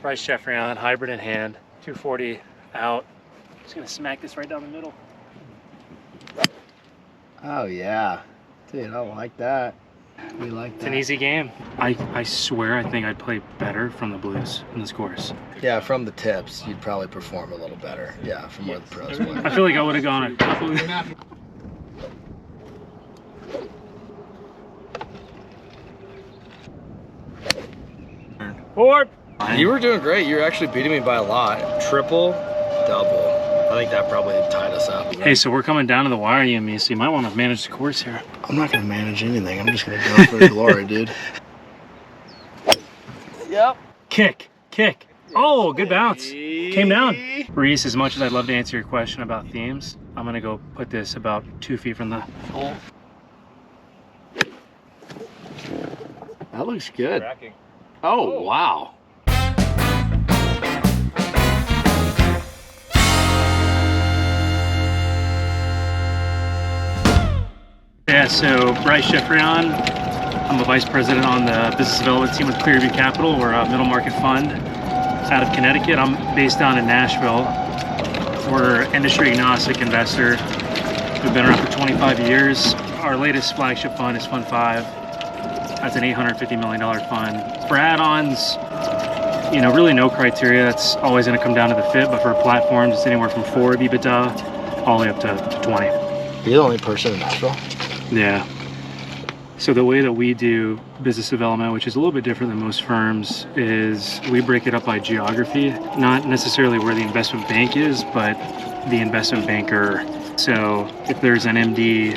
Brice Geoffrion, hybrid in hand, 240 out. Just gonna smack this right down the middle. Oh yeah, dude, I like that. We like that. It's an easy game. I swear I think I'd play better from the blues in this course. Yeah, from the tips, you'd probably perform a little better. Yeah, from where the pros went. I feel like I would have gone a couple. Four. You were doing great. You were actually beating me by a lot. Triple, double. I think that probably tied us up. Hey, so we're coming down to the wire, you and me, so you might want to manage the course here. I'm not going to manage anything. I'm just going to go for the glory, dude. Yep. Kick. Oh, good bounce. Came down. Brice, as much as I'd love to answer your question about themes, I'm going to go put this about 2 feet from the hole. That looks good. Oh, wow. Yeah, so Brice Geoffrion, I'm a vice president on the business development team with Clearview Capital. We're a middle market fund out of Connecticut. I'm based down in Nashville. We're an industry agnostic investor. We've been around for 25 years. Our latest flagship fund is Fund 5. That's an $850 million fund. For add-ons, you know, really no criteria. That's always going to come down to the fit, but for platforms, it's anywhere from 4 EBITDA all the way up to 20. You're the only person in Nashville? Yeah. So the way that we do business development, which is a little bit different than most firms, is we break it up by geography, not necessarily where the investment bank is, but the investment banker. So if there's an MD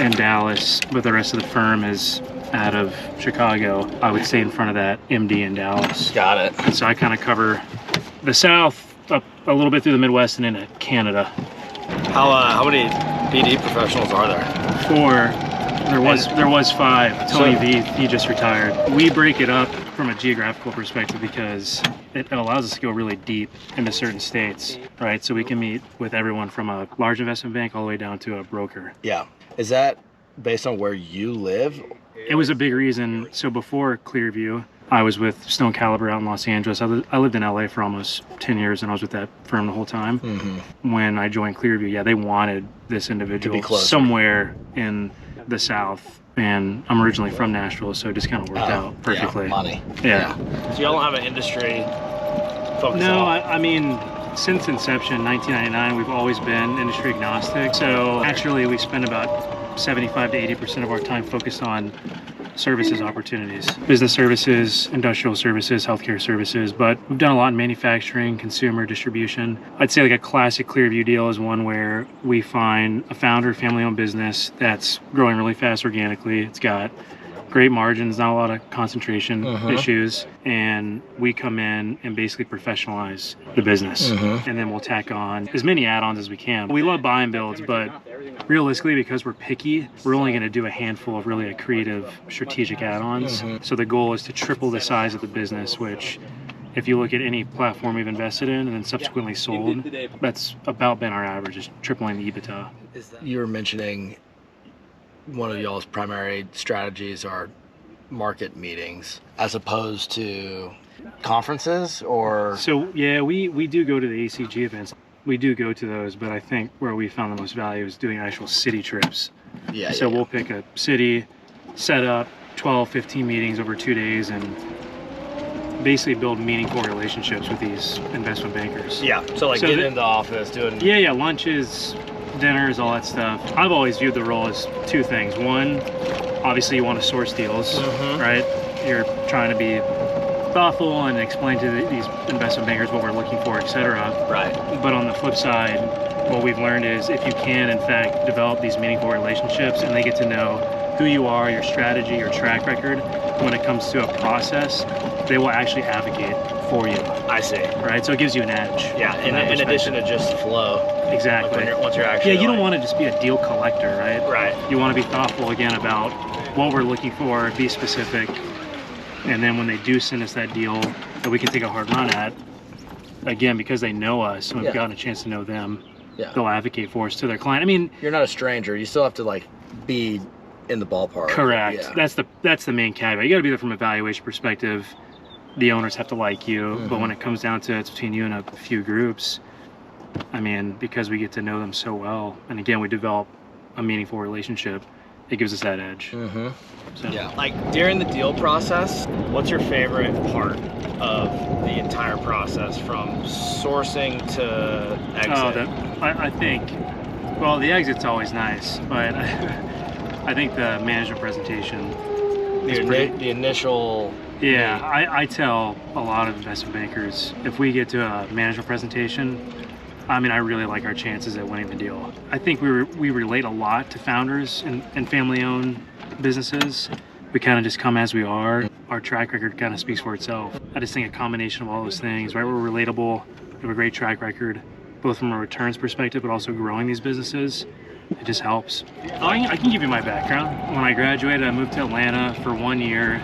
in Dallas, but the rest of the firm is out of Chicago, I would stay in front of that MD in Dallas. Got it. And so I kind of cover the South, up a little bit through the Midwest and into Canada. How many BD professionals are there? 4. There was 5. Tony V, he just retired. We break it up from a geographical perspective because it allows us to go really deep into certain states, right? So we can meet with everyone from a large investment bank all the way down to a broker. Yeah. Is that based on where you live? It was a big reason. So before Clearview, I was with Stone Caliber out in Los Angeles. I lived in LA for almost 10 years and I was with that firm the whole time. Mm-hmm. When I joined Clearview, yeah, they wanted this individual somewhere in the South. And I'm originally from Nashville, so it just kind of worked out perfectly. Yeah, money. Yeah. So y'all don't have an industry focus? No, I mean, since inception, 1999, we've always been industry agnostic. So actually, we spend about 75 to 80% of our time focused on services opportunities, business services, industrial services, healthcare services, but we've done a lot in manufacturing, consumer distribution. I'd say like a classic Clearview deal is one where we find a founder, family-owned business that's growing really fast organically. It's got great margins, not a lot of concentration issues, and we come in and basically professionalize the business, and then we'll tack on as many add-ons as we can. We love buy and builds, but realistically, because we're picky, we're only going to do a handful of really creative strategic add-ons. So the goal is to triple the size of the business, which if you look at any platform we've invested in and then subsequently sold, that's about been our average, is tripling the EBITDA. You were mentioning one of y'all's primary strategies are market meetings as opposed to conferences, or? So yeah, we do go to the ACG events. We do go to those, but I think where we found the most value is doing actual city trips. Yeah. So we'll pick a city, set up 12, 15 meetings over 2 days, and basically build meaningful relationships with these investment bankers. Yeah. So getting in the office, doing. Yeah, lunches, dinners, all that stuff. I've always viewed the role as 2 things. One, obviously you want to source deals, right? You're trying to be thoughtful and explain to these investment bankers what we're looking for, etc. Right. But on the flip side, what we've learned is if you can, in fact, develop these meaningful relationships and they get to know who you are, your strategy, your track record, when it comes to a process, they will actually advocate for you. I see. Right? So it gives you an edge. Yeah, in addition to just the flow. Exactly. Like once you're actually. Yeah, you don't want to just be a deal collector, right? Right. You want to be thoughtful again about what we're looking for, be specific. And then when they do send us that deal that we can take a hard run at, again, because they know us and we've gotten a chance to know them, they'll advocate for us to their client. I mean, you're not a stranger. You still have to be in the ballpark. Correct. Yeah. That's the main caveat. You got to be there from a valuation perspective. the owners have to like you. Mm-hmm. But when it comes down to it's between you and a few groups, I mean, because we get to know them so well, and again, we develop a meaningful relationship, it gives us that edge. Mm-hmm. So. Yeah. Like during the deal process, what's your favorite part of the entire process from sourcing to exit? I think, well, the exit's always nice, but I think the management presentation is The initial. Yeah, I tell a lot of investment bankers, if we get to a management presentation, I mean, I really like our chances at winning the deal. I think we relate a lot to founders and family-owned businesses. We kind of just come as we are. Our track record kind of speaks for itself. I just think a combination of all those things, right? We're relatable, we have a great track record, both from a returns perspective, but also growing these businesses. It just helps. I can give you my background. When I graduated, I moved to Atlanta for 1 year,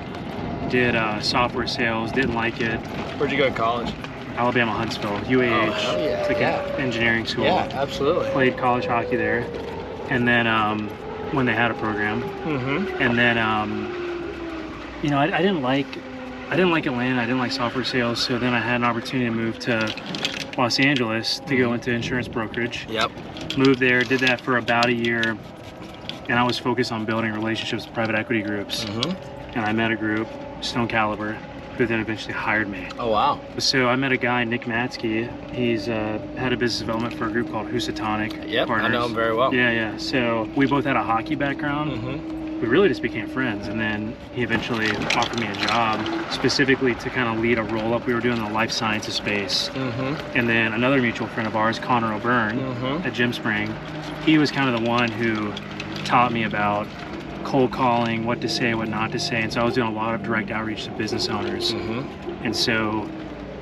did software sales, didn't like it. Where'd you go to college? Alabama Huntsville, UAH. Oh, hell yeah. It's like Yeah. an engineering school. Yeah, absolutely. Played college hockey there, and then when they had a program, Mm-hmm. and then you know, I didn't like Atlanta. I didn't like software sales, so then I had an opportunity to move to Los Angeles to go into insurance brokerage. Yep. Moved there, did that for about a year, and I was focused on building relationships with private equity groups. Mm-hmm. And I met a group, Stone Caliber, who then eventually hired me. Oh, wow. So I met a guy, Nick Matsky. He's head of business development for a group called Housatonic Yep, Partners. I know him very well. Yeah. So we both had a hockey background. Mm-hmm. We really just became friends, and then he eventually offered me a job specifically to kind of lead a roll-up we were doing in the life sciences space. Mm-hmm. And then another mutual friend of ours, Connor O'Byrne, Mm-hmm. at Gem Spring, he was kind of the one who taught me about cold calling, what to say, what not to say. And so I was doing a lot of direct outreach to business owners. Mm-hmm. And so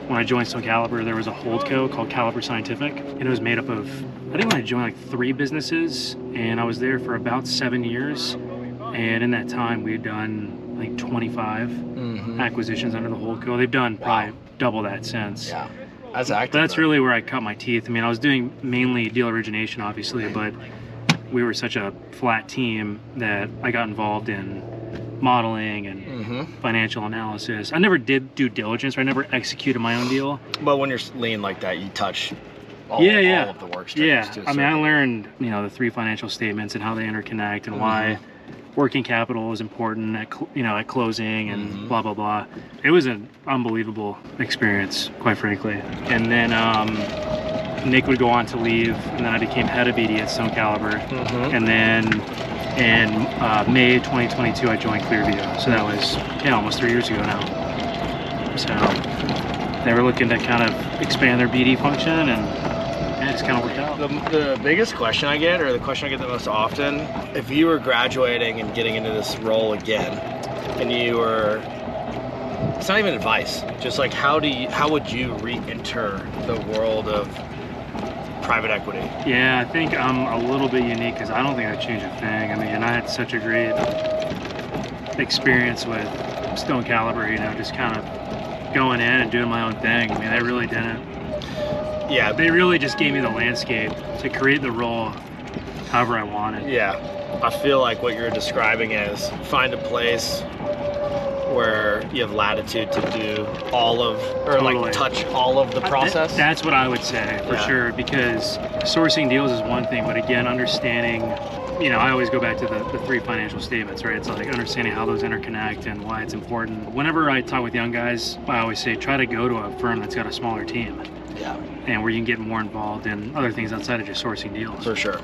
when I joined Stone Caliber, there was a holdco called Caliber Scientific, and it was made up of, I think when I joined, like 3 businesses, and I was there for about 7 years. And in that time, we had done like 25 Mm-hmm. acquisitions under the holdco. They've done probably double that since. Yeah. That's active. But that's really where I cut my teeth. I mean, I was doing mainly deal origination, obviously, but we were such a flat team that I got involved in modeling and Mm-hmm. financial analysis. I never did due diligence, or I never executed my own deal. But when you're lean like that, you touch All of the work streams. Yeah, to a I mean, I certain- learned, you know, the 3 financial statements and how they interconnect and why working capital is important at, at closing and Mhm. blah, blah, blah. It was an unbelievable experience, quite frankly. And then Nick would go on to leave, and then I became head of BD at Stone Caliber. Mhm. And then in May 2022, I joined Clearview. So that was, almost 3 years ago now. So they were looking to kind of expand their BD function, and it just kind of worked out. The biggest question I get, or the question I get the most often, if you were graduating and getting into this role again, and you were, it's not even advice, just like how would you re-enter the world of private equity? Yeah, I think I'm a little bit unique because I don't think I'd change a thing. I mean, I had such a great experience with Stone Caliber, just kind of going in and doing my own thing. I mean, they really didn't. Yeah, They really just gave me the landscape to create the role however I wanted. yeah. I feel like what you're describing is find a place where you have latitude to do all of, or Totally. like touch all of the process. That's what I would say, for Yeah. sure, because sourcing deals is one thing, but again, understanding, I always go back to the 3 financial statements, right? It's like understanding how those interconnect and why it's important. Whenever I talk with young guys, I always say, try to go to a firm that's got a smaller team Yeah, and where you can get more involved in other things outside of just sourcing deals. for sure.